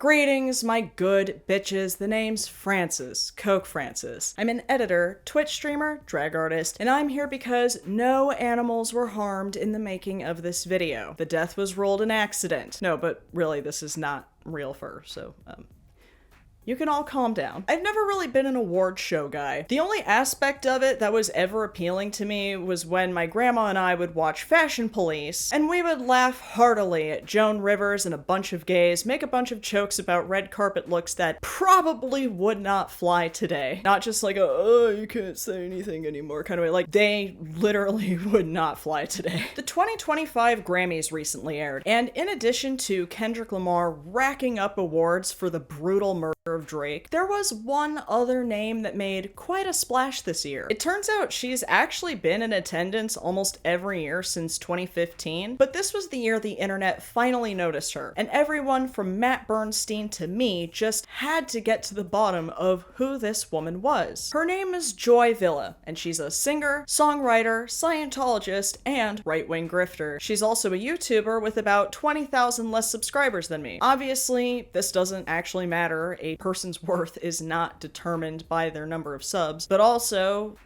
Greetings, my good bitches. The name's Francis, Coke Francis. I'm an editor, Twitch streamer, drag artist, and I'm here because no animals were harmed in the making of this video. The death was ruled an accident. No, but really, this is not real fur, so, you can all calm down. I've never really been an award show guy. The only aspect of it that was ever appealing to me was when my grandma and I would watch Fashion Police, and we would laugh heartily at Joan Rivers and a bunch of gays make a bunch of jokes about red carpet looks that probably would not fly today. Not just like a, oh, you can't say anything anymore kind of way. Like, they literally would not fly today. The 2025 Grammys recently aired, and in addition to Kendrick Lamar racking up awards for the brutal murder of Drake, there was one other name that made quite a splash this year. It turns out she's actually been in attendance almost every year since 2015, but this was the year the internet finally noticed her, and everyone from Matt Bernstein to me just had to get to the bottom of who this woman was. Her name is Joy Villa, and she's a singer, songwriter, Scientologist, and right-wing grifter. She's also a YouTuber with about 20,000 less subscribers than me. Obviously, this doesn't actually matter. A person's worth is not determined by their number of subs, but also,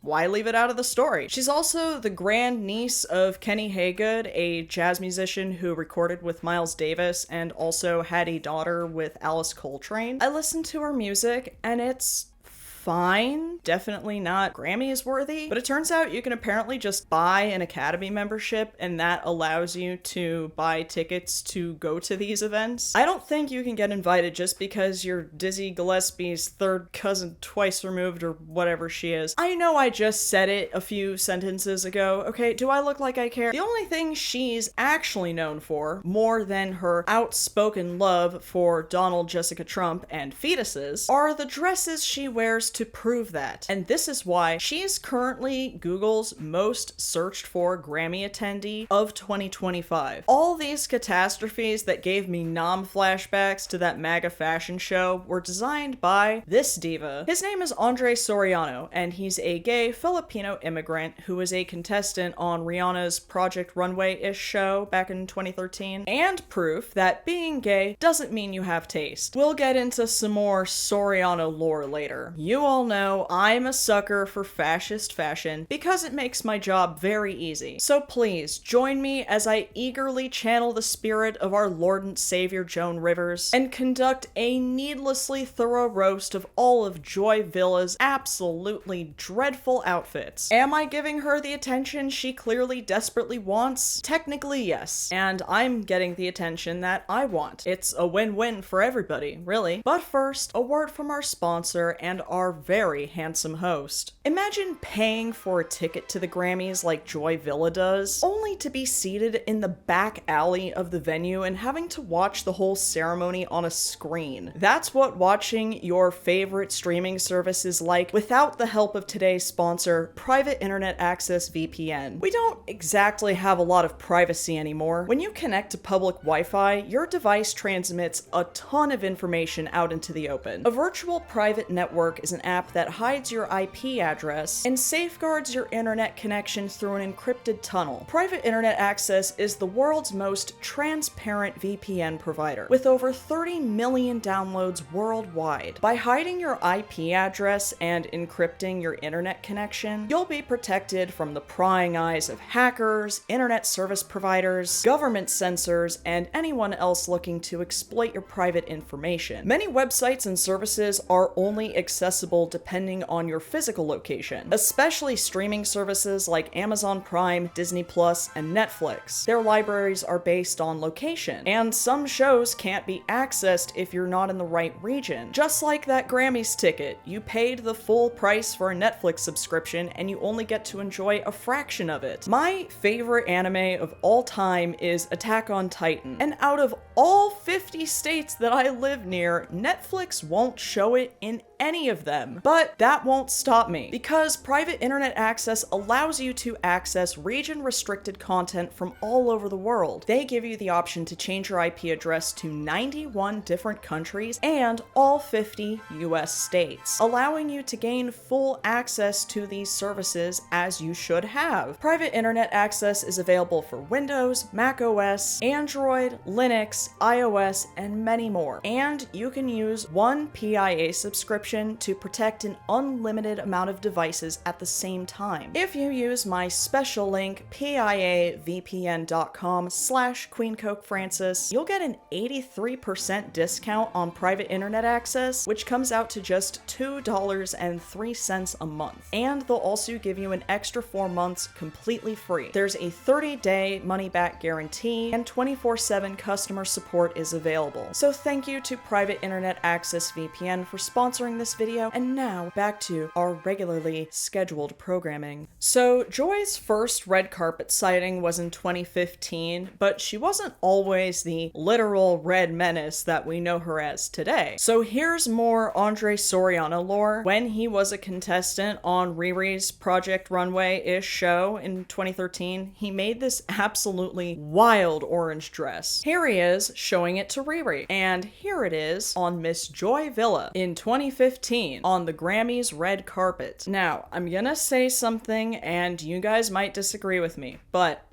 why leave it out of the story? She's also the grandniece of Kenny Haygood, a jazz musician who recorded with Miles Davis and also had a daughter with Alice Coltrane. I listen to her music and it's fine. Definitely not Grammys worthy, but it turns out you can apparently just buy an Academy membership and that allows you to buy tickets to go to these events. I don't think you can get invited just because you're Dizzy Gillespie's third cousin twice removed or whatever she is. I know I just said it a few sentences ago, okay? Do I look like I care? The only thing she's actually known for, more than her outspoken love for Donald Jessica Trump and fetuses, are the dresses she wears to prove that. And this is why she's currently Google's most searched for Grammy attendee of 2025. All these catastrophes that gave me nom flashbacks to that MAGA fashion show were designed by this diva. His name is Andre Soriano, and he's a gay Filipino immigrant who was a contestant on Rihanna's Project Runway-ish show back in 2013, and proof that being gay doesn't mean you have taste. We'll get into some more Soriano lore later. You all know I'm a sucker for fascist fashion because it makes my job very easy. So please join me as I eagerly channel the spirit of our Lord and Savior Joan Rivers and conduct a needlessly thorough roast of all of Joy Villa's absolutely dreadful outfits. Am I giving her the attention she clearly desperately wants? Technically, yes. And I'm getting the attention that I want. It's a win-win for everybody, really. But first, a word from our sponsor and our very handsome host. Imagine paying for a ticket to the Grammys like Joy Villa does, only to be seated in the back alley of the venue and having to watch the whole ceremony on a screen. That's what watching your favorite streaming service is like without the help of today's sponsor, Private Internet Access VPN. We don't exactly have a lot of privacy anymore. When you connect to public Wi-Fi, your device transmits a ton of information out into the open. A virtual private network is an app that hides your IP address and safeguards your internet connection through an encrypted tunnel. Private Internet Access is the world's most transparent VPN provider, with over 30 million downloads worldwide. By hiding your IP address and encrypting your internet connection, you'll be protected from the prying eyes of hackers, internet service providers, government censors, and anyone else looking to exploit your private information. Many websites and services are only accessible depending on your physical location, especially streaming services like Amazon Prime, Disney Plus, and Netflix. Their libraries are based on location, and some shows can't be accessed if you're not in the right region. Just like that Grammys ticket, you paid the full price for a Netflix subscription and you only get to enjoy a fraction of it. My favorite anime of all time is Attack on Titan, and out of all 50 states that I live near, Netflix won't show it in any of them. them. But that won't stop me, because private internet access allows you to access region-restricted content from all over the world. They give you the option to change your IP address to 91 different countries and all 50 US states, allowing you to gain full access to these services as you should have. Private internet access is available for Windows, Mac OS, Android, Linux, iOS, and many more. And you can use one PIA subscription to protect an unlimited amount of devices at the same time. If you use my special link, piavpn.com/QueenCokeFrancis, you'll get an 83% discount on private internet access, which comes out to just $2.03 a month. And they'll also give you an extra 4 months completely free. There's a 30-day money-back guarantee, and 24/7 customer support is available. So thank you to Private Internet Access VPN for sponsoring this video, and now back to our regularly scheduled programming. So Joy's first red carpet sighting was in 2015, but she wasn't always the literal red menace that we know her as today. So here's more Andre Soriano lore. When he was a contestant on Riri's Project Runway-ish show in 2013, he made this absolutely wild orange dress. Here he is showing it to Riri, and here it is on Miss Joy Villa in 2015 on the Grammys red carpet. Now, I'm gonna say something and you guys might disagree with me, but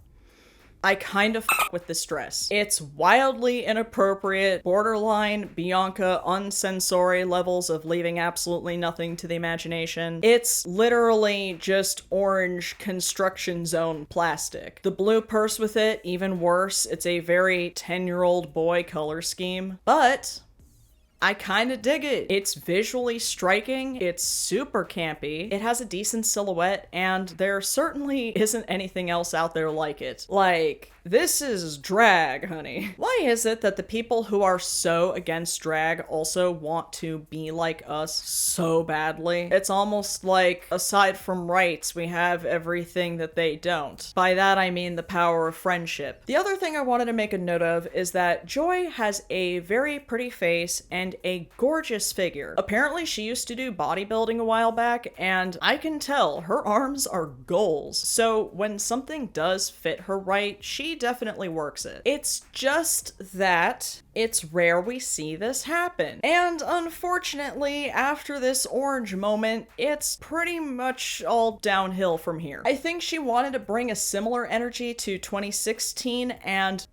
I kind of f with this dress. It's wildly inappropriate, borderline Bianca unsensory levels of leaving absolutely nothing to the imagination. It's literally just orange construction zone plastic. The blue purse with it, even worse. It's a very 10-year-old boy color scheme, but I kinda dig it. It's visually striking, it's super campy, it has a decent silhouette, and there certainly isn't anything else out there like it. Like, this is drag, honey. Why is it that the people who are so against drag also want to be like us so badly? It's almost like, aside from rights, we have everything that they don't. By that I mean the power of friendship. The other thing I wanted to make a note of is that Joy has a very pretty face and a gorgeous figure. Apparently she used to do bodybuilding a while back, and I can tell her arms are goals. So when something does fit her right, she definitely works it. It's just that it's rare we see this happen. And unfortunately, after this orange moment, it's pretty much all downhill from here. I think she wanted to bring a similar energy to 2016, and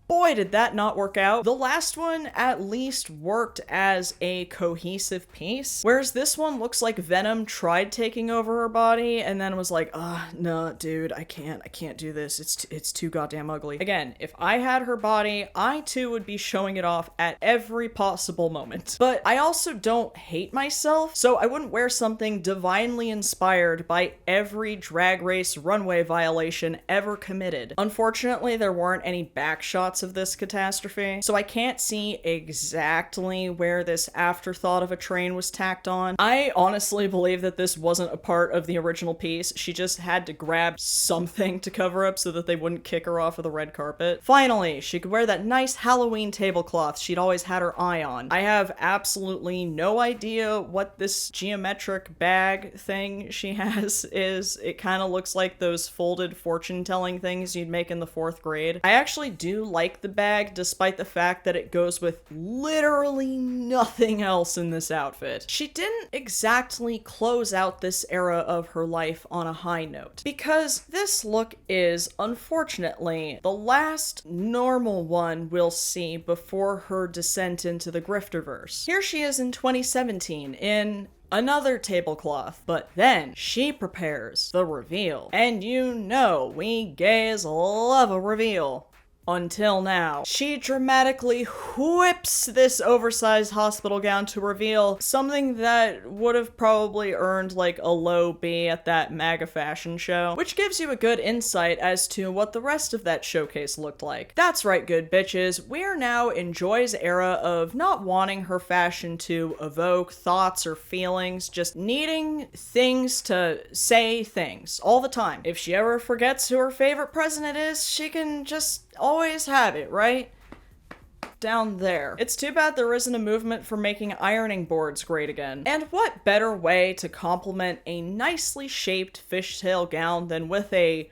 boy, did that not work out. The last one at least worked as a cohesive piece, whereas this one looks like Venom tried taking over her body and then was like, no, dude, I can't do this. It's too goddamn ugly. Again, if I had her body, I too would be showing it off at every possible moment. But I also don't hate myself, so I wouldn't wear something divinely inspired by every drag race runway violation ever committed. Unfortunately, there weren't any back shots of this catastrophe, so I can't see exactly where this afterthought of a train was tacked on. I honestly believe that this wasn't a part of the original piece. She just had to grab something to cover up so that they wouldn't kick her off of the red carpet. Finally, she could wear that nice Halloween tablecloth she'd always had her eye on. I have absolutely no idea what this geometric bag thing she has is. It kind of looks like those folded fortune-telling things you'd make in the 4th grade. I actually do like the bag, despite the fact that it goes with literally nothing else in this outfit. She didn't exactly close out this era of her life on a high note, because this look is, unfortunately, the last normal one we'll see before her descent into the grifterverse. Here she is in 2017 in another tablecloth, but then she prepares the reveal. And you know, we gays love a reveal. Until now. She dramatically whips this oversized hospital gown to reveal something that would have probably earned like a low B at that MAGA fashion show, which gives you a good insight as to what the rest of that showcase looked like. That's right, good bitches. We are now in Joy's era of not wanting her fashion to evoke thoughts or feelings, just needing things to say things all the time. If she ever forgets who her favorite president is, she can just always have it, right? down there. It's too bad there isn't a movement for making ironing boards great again. And what better way to compliment a nicely shaped fishtail gown than with a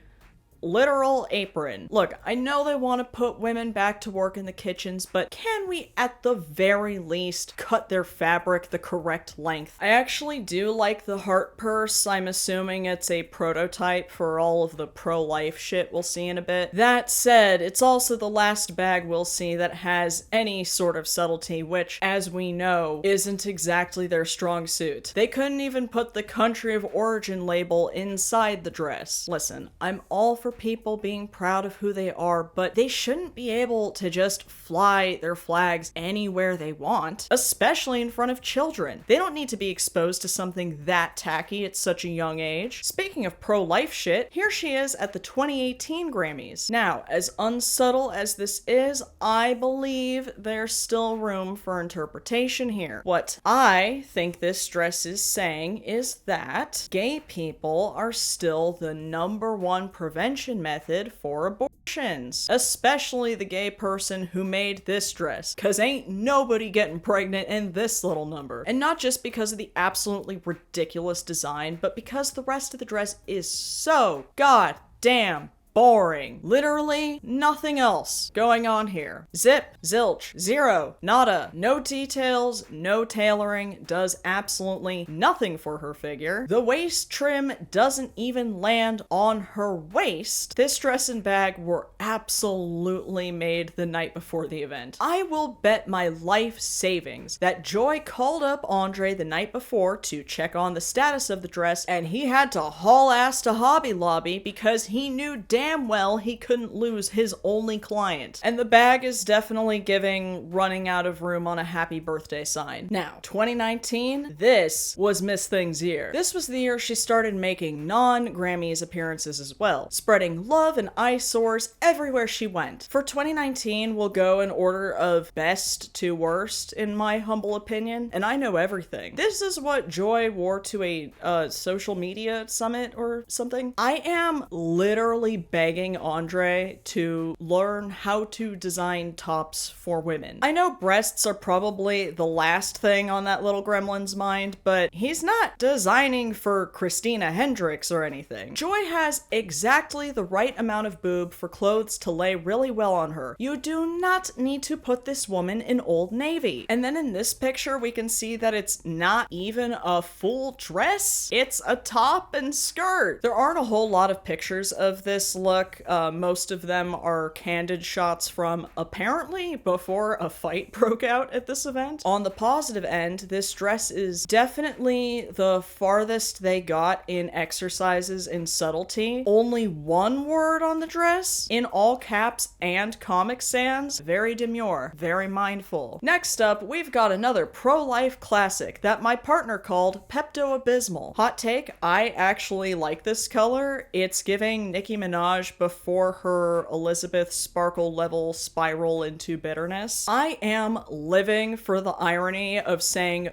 literal apron. Look, I know they want to put women back to work in the kitchens, but can we at the very least cut their fabric the correct length? I actually do like the heart purse. I'm assuming it's a prototype for all of the pro-life shit we'll see in a bit. That said, it's also the last bag we'll see that has any sort of subtlety, which, as we know, isn't exactly their strong suit. They couldn't even put the country of origin label inside the dress. Listen, I'm all for people being proud of who they are, but they shouldn't be able to just fly their flags anywhere they want, especially in front of children. They don't need to be exposed to something that tacky at such a young age. Speaking of pro-life shit, here she is at the 2018 Grammys. Now, as unsubtle as this is, I believe there's still room for interpretation here. What I think this dress is saying is that gay people are still the #1 prevention method for abortions, especially the gay person who made this dress, cause ain't nobody getting pregnant in this little number. And not just because of the absolutely ridiculous design, but because the rest of the dress is so goddamn boring. Literally nothing else going on here. Zip, zilch, zero, nada, no details, no tailoring, does absolutely nothing for her figure. The waist trim doesn't even land on her waist. This dress and bag were absolutely made the night before the event. I will bet my life savings that Joy called up Andre the night before to check on the status of the dress, and he had to haul ass to Hobby Lobby because he knew damn well he couldn't lose his only client. And the bag is definitely giving running out of room on a happy birthday sign. Now, 2019, this was Miss Thing's year. This was the year she started making non-Grammys appearances as well, spreading love and eyesores everywhere she went. For 2019, we'll go in order of best to worst, in my humble opinion, and I know everything. This is what Joy wore to a social media summit or something. I am literally begging Andre to learn how to design tops for women. I know breasts are probably the last thing on that little gremlin's mind, but he's not designing for Christina Hendricks or anything. Joy has exactly the right amount of boob for clothes to lay really well on her. You do not need to put this woman in Old Navy. And then in this picture, we can see that it's not even a full dress. It's a top and skirt. There aren't a whole lot of pictures of this look. Most of them are candid shots from apparently before a fight broke out at this event. On the positive end, this dress is definitely the farthest they got in exercises in subtlety. Only one word on the dress, in all caps and Comic Sans. Very demure, very mindful. Next up, we've got another pro-life classic that my partner called Pepto-Abysmal. Hot take, I actually like this color. It's giving Nicki Minaj before her Elizabeth Sparkle level spiral into bitterness. I am living for the irony of saying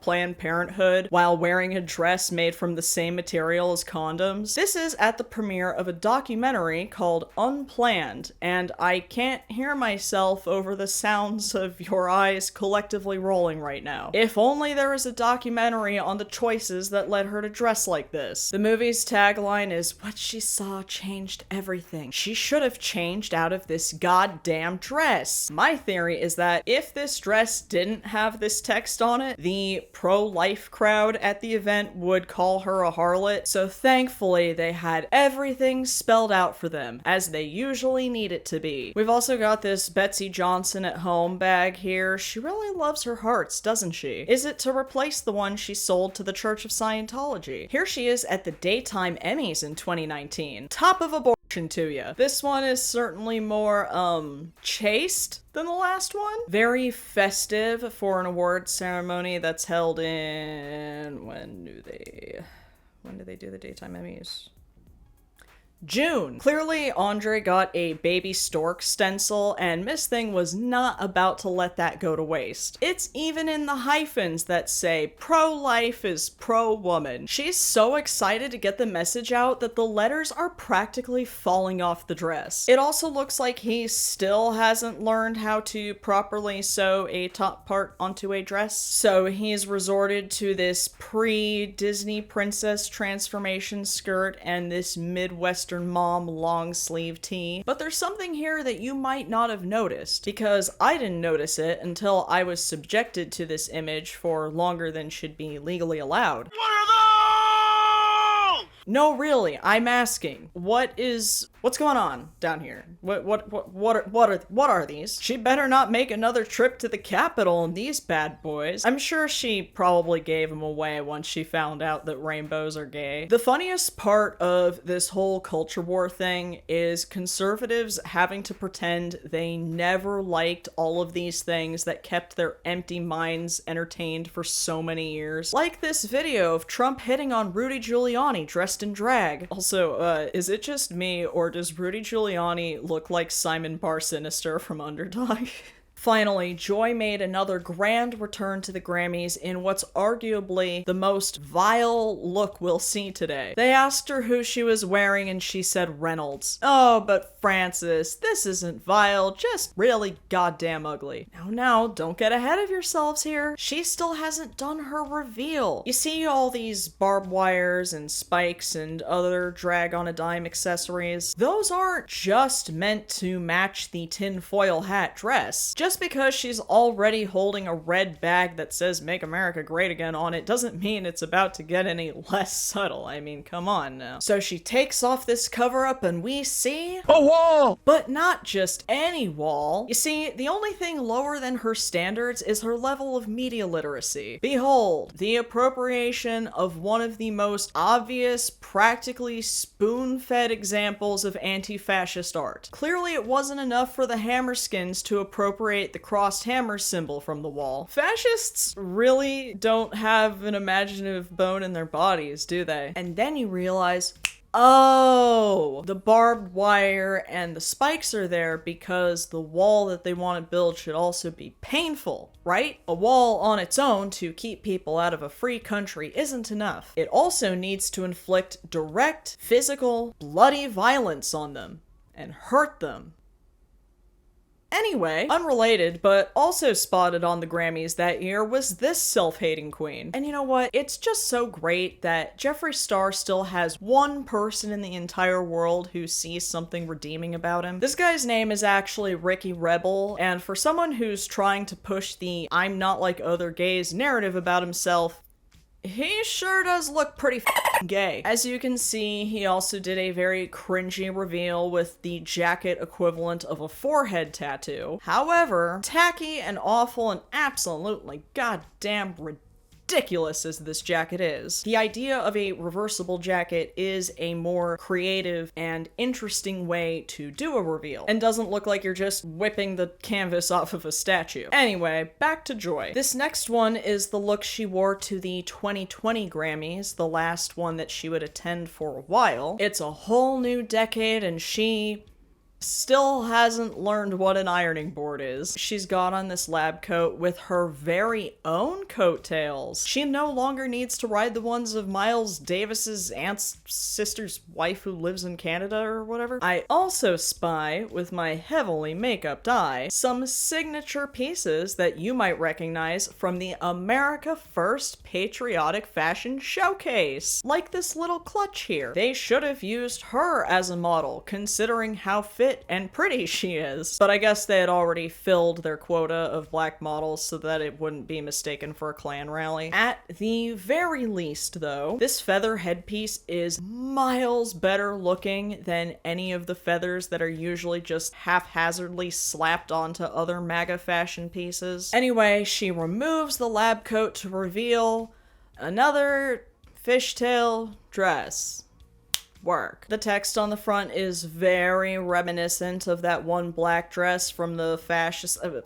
Planned Parenthood while wearing a dress made from the same material as condoms. This is at the premiere of a documentary called Unplanned, and I can't hear myself over the sounds of your eyes collectively rolling right now. If only there was a documentary on the choices that led her to dress like this. The movie's tagline is, "What she saw changed everything. She should have changed out of this goddamn dress." My theory is that if this dress didn't have this text on it, the pro-life crowd at the event would call her a harlot, so thankfully they had everything spelled out for them, as they usually need it to be. We've also got this Betsy Johnson at home bag here. She really loves her hearts, doesn't she? Is it to replace the one she sold to the Church of Scientology? Here she is at the Daytime Emmys in 2019. Top of abortion to ya. This one is certainly more, chaste than the last one. Very festive for an award ceremony that's held in... When do they do the Daytime Emmys? June. Clearly, Andre got a baby stork stencil, and Miss Thing was not about to let that go to waste. It's even in the hyphens that say pro-life is pro-woman. She's so excited to get the message out that the letters are practically falling off the dress. It also looks like he still hasn't learned how to properly sew a top part onto a dress, so he's resorted to this pre-Disney princess transformation skirt and this Midwestern mom long sleeve tee. But there's something here that you might not have noticed, because I didn't notice it until I was subjected to this image for longer than should be legally allowed. What are those? No, really, I'm asking. What's going on down here? What are these? She better not make another trip to the Capitol in these bad boys. I'm sure she probably gave them away once she found out that rainbows are gay. The funniest part of this whole culture war thing is conservatives having to pretend they never liked all of these things that kept their empty minds entertained for so many years. Like this video of Trump hitting on Rudy Giuliani dressed in drag. Also, is it just me, or does Rudy Giuliani look like Simon Bar Sinister from Underdog? Finally, Joy made another grand return to the Grammys in what's arguably the most vile look we'll see today. They asked her who she was wearing and she said Reynolds. Oh, but Frances, this isn't vile, just really goddamn ugly. Now, don't get ahead of yourselves here. She still hasn't done her reveal. You see all these barbed wires and spikes and other drag-on-a-dime accessories? Those aren't just meant to match the tinfoil hat dress. Just because she's already holding a red bag that says Make America Great Again on it doesn't mean it's about to get any less subtle. I mean, come on now. So she takes off this cover-up and we see A wall! but not just any wall. You see, the only thing lower than her standards is her level of media literacy. Behold, the appropriation of one of the most obvious, practically spoon-fed examples of anti-fascist art. Clearly it wasn't enough for the Hammerskins to appropriate the crossed hammer symbol from the wall. Fascists really don't have an imaginative bone in their bodies, do they? And then you realize, oh, the barbed wire and the spikes are there because the wall that they want to build should also be painful, right? A wall on its own to keep people out of a free country isn't enough. It also needs to inflict direct, physical, bloody violence on them and hurt them. Anyway, unrelated, but also spotted on the Grammys that year was this self-hating queen. And you know what? It's just so great that Jeffree Star still has one person in the entire world who sees something redeeming about him. This guy's name is actually Ricky Rebel, and for someone who's trying to push the I'm not like other gays narrative about himself, he sure does look pretty f***ing gay. As you can see, he also did a very cringy reveal with the jacket equivalent of a forehead tattoo. However, tacky and awful and absolutely goddamn ridiculous as this jacket is, the idea of a reversible jacket is a more creative and interesting way to do a reveal, and doesn't look like you're just whipping the canvas off of a statue. Anyway, back to Joy. This next one is the look she wore to the 2020 Grammys, the last one that she would attend for a while. It's a whole new decade and she still hasn't learned what an ironing board is. She's got on this lab coat with her very own coattails. She no longer needs to ride the ones of Miles Davis's aunt's sister's wife who lives in Canada or whatever. I also spy, with my heavily makeup eye, some signature pieces that you might recognize from the America First Patriotic Fashion Showcase. Like this little clutch here. They should have used her as a model, considering how fit and pretty she is. But I guess they had already filled their quota of black models so that it wouldn't be mistaken for a Klan rally. At the very least, though, this feather headpiece is miles better looking than any of the feathers that are usually just haphazardly slapped onto other MAGA fashion pieces. Anyway, she removes the lab coat to reveal another fishtail dress. work. The text on the front is very reminiscent of that one black dress from the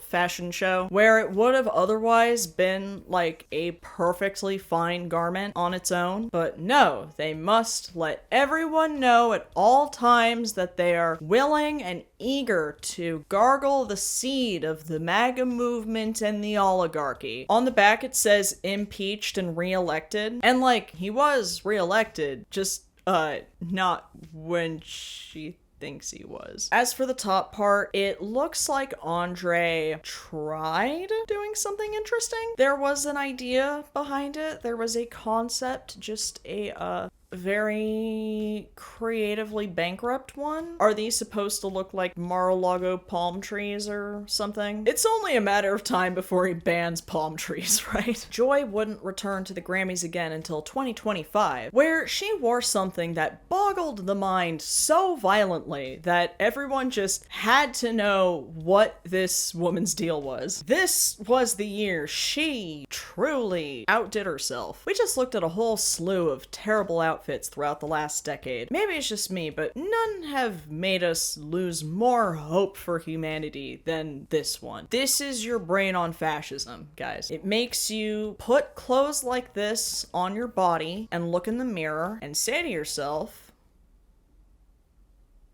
fashion show, where it would have otherwise been like a perfectly fine garment on its own. But no, they must let everyone know at all times that they are willing and eager to gargle the seed of the MAGA movement and the oligarchy. On the back it says impeached and reelected, and like, he was reelected, just not when she thinks he was. As for the top part, it looks like Andre tried doing something interesting. There was an idea behind it. There was a concept, just a very creatively bankrupt one. Are these supposed to look like Mar-a-Lago palm trees or something? It's only a matter of time before he bans palm trees, right? Joy wouldn't return to the Grammys again until 2025, where she wore something that boggled the mind so violently that everyone just had to know what this woman's deal was. This was the year she truly outdid herself. We just looked at a whole slew of terrible outfits throughout the last decade. Maybe it's just me, but none have made us lose more hope for humanity than this one. This is your brain on fascism, guys. It makes you put clothes like this on your body and look in the mirror and say to yourself,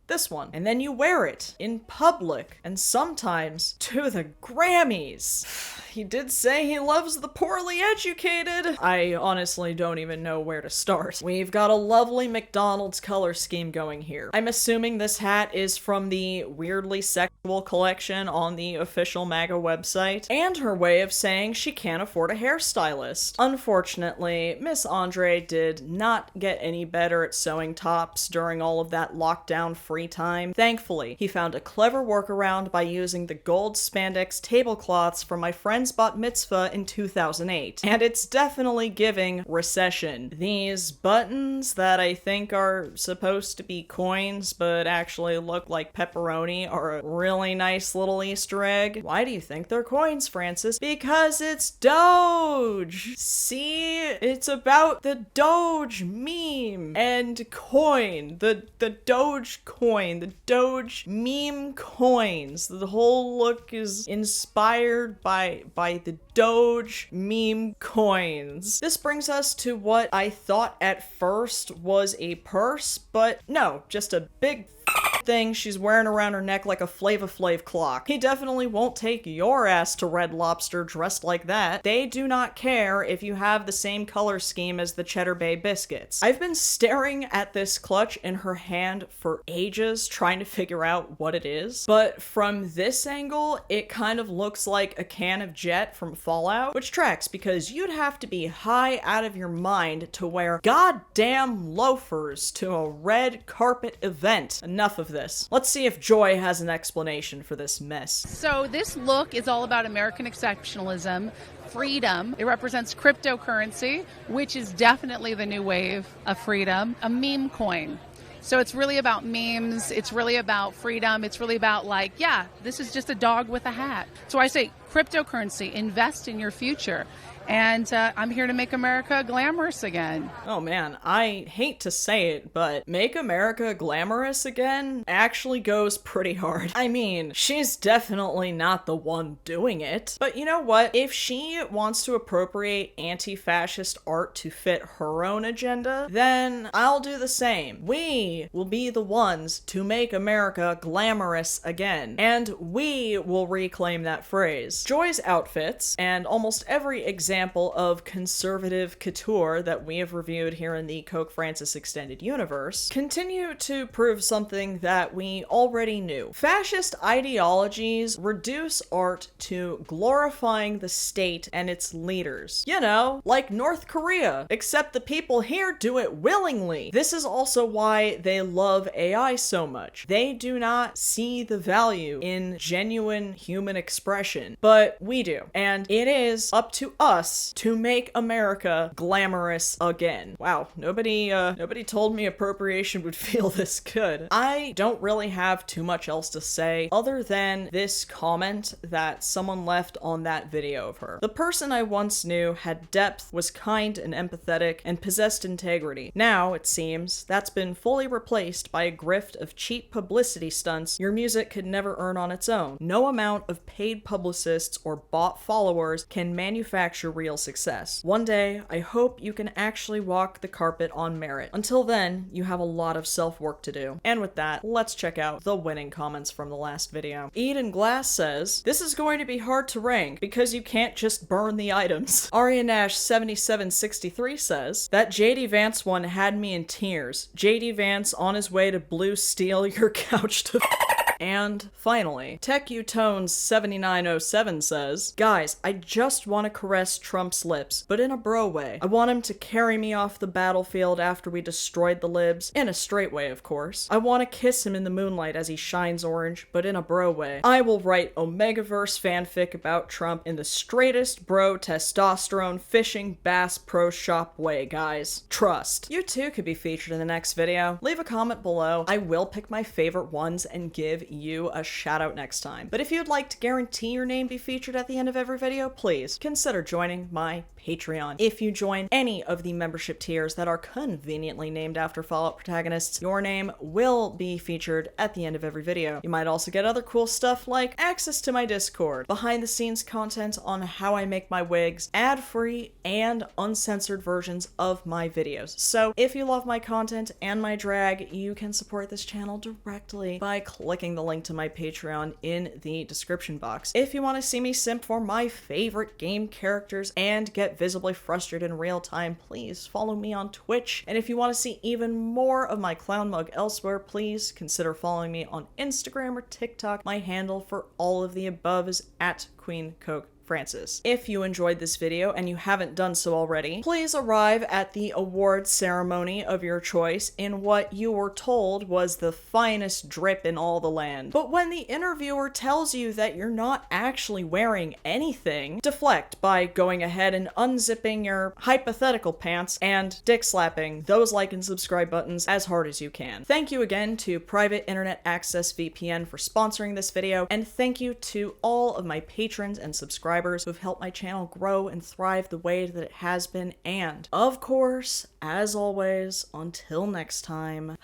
this one. And then you wear it in public and sometimes to the Grammys. He did say he loves the poorly educated. I honestly don't even know where to start. We've got a lovely McDonald's color scheme going here. I'm assuming this hat is from the weirdly sexual collection on the official MAGA website, and her way of saying she can't afford a hairstylist. Unfortunately, Miss Andre did not get any better at sewing tops during all of that lockdown free time. Thankfully, he found a clever workaround by using the gold spandex tablecloths from my friend's bat mitzvah in 2008. And it's definitely giving recession. These buttons that I think are supposed to be coins but actually look like pepperoni are a really nice little Easter egg. Why do you think they're coins, Francis? Because it's Doge! See? It's about the Doge meme and coin. The Doge coin. The Doge meme coins. The whole look is inspired by the Doge meme coins. This brings us to what I thought at first was a purse, but no, just a big thing she's wearing around her neck like a Flava Flav clock. He definitely won't take your ass to Red Lobster dressed like that. They do not care if you have the same color scheme as the Cheddar Bay biscuits. I've been staring at this clutch in her hand for ages trying to figure out what it is, but from this angle it kind of looks like a can of Jet from Fallout, which tracks because you'd have to be high out of your mind to wear goddamn loafers to a red carpet event. Enough of this. Let's see if Joy has an explanation for this mess. So this look is all about American exceptionalism, freedom. It represents cryptocurrency, which is definitely the new wave of freedom, a meme coin. So it's really about memes, it's really about freedom, it's really about like, yeah, this is just a dog with a hat. So I say cryptocurrency, invest in your future. And I'm here to make America glamorous again. Oh man, I hate to say it, but make America glamorous again actually goes pretty hard. I mean, she's definitely not the one doing it. But you know what? If she wants to appropriate anti-fascist art to fit her own agenda, then I'll do the same. We will be the ones to make America glamorous again. And we will reclaim that phrase. Joy's outfits, and almost every example of conservative couture that we have reviewed here in the Coke Francis Extended Universe, continue to prove something that we already knew. Fascist ideologies reduce art to glorifying the state and its leaders. You know, like North Korea, except the people here do it willingly. This is also why they love AI so much. They do not see the value in genuine human expression. But but we do. And it is up to us to make America glamorous again. Wow, nobody told me appropriation would feel this good. I don't really have too much else to say other than this comment that someone left on that video of her. The person I once knew had depth, was kind and empathetic, and possessed integrity. Now, it seems, that's been fully replaced by a grift of cheap publicity stunts your music could never earn on its own. No amount of paid publicists or bought followers can manufacture real success. One day, I hope you can actually walk the carpet on merit. Until then, you have a lot of self-work to do. And with that, let's check out the winning comments from the last video. Eden Glass says, "This is going to be hard to rank because you can't just burn the items." Aria Nash 7763 says, "That JD Vance one had me in tears. JD Vance on his way to Blue Steel your couch to..." And finally, TechUtones7907 says, "Guys, I just want to caress Trump's lips, but in a bro way. I want him to carry me off the battlefield after we destroyed the libs, in a straight way, of course. I want to kiss him in the moonlight as he shines orange, but in a bro way. I will write Omegaverse fanfic about Trump in the straightest bro testosterone fishing bass pro shop way, guys. Trust." You too could be featured in the next video. Leave a comment below. I will pick my favorite ones and give you a shout out next time. But if you'd like to guarantee your name be featured at the end of every video, please consider joining my Patreon. If you join any of the membership tiers that are conveniently named after Fallout protagonists, your name will be featured at the end of every video. You might also get other cool stuff like access to my Discord, behind the scenes content on how I make my wigs, ad-free and uncensored versions of my videos. So if you love my content and my drag, you can support this channel directly by clicking the link to my Patreon in the description box. If you want to see me simp for my favorite game characters and get visibly frustrated in real time, please follow me on Twitch. And if you want to see even more of my clown mug elsewhere, please consider following me on Instagram or TikTok. My handle for all of the above is @QueenCoke Francis. If you enjoyed this video and you haven't done so already, please arrive at the award ceremony of your choice in what you were told was the finest drip in all the land. But when the interviewer tells you that you're not actually wearing anything, deflect by going ahead and unzipping your hypothetical pants and dick slapping those like and subscribe buttons as hard as you can. Thank you again to Private Internet Access VPN for sponsoring this video, and thank you to all of my patrons and subscribers who've helped my channel grow and thrive the way that it has been. And, of course, as always, until next time...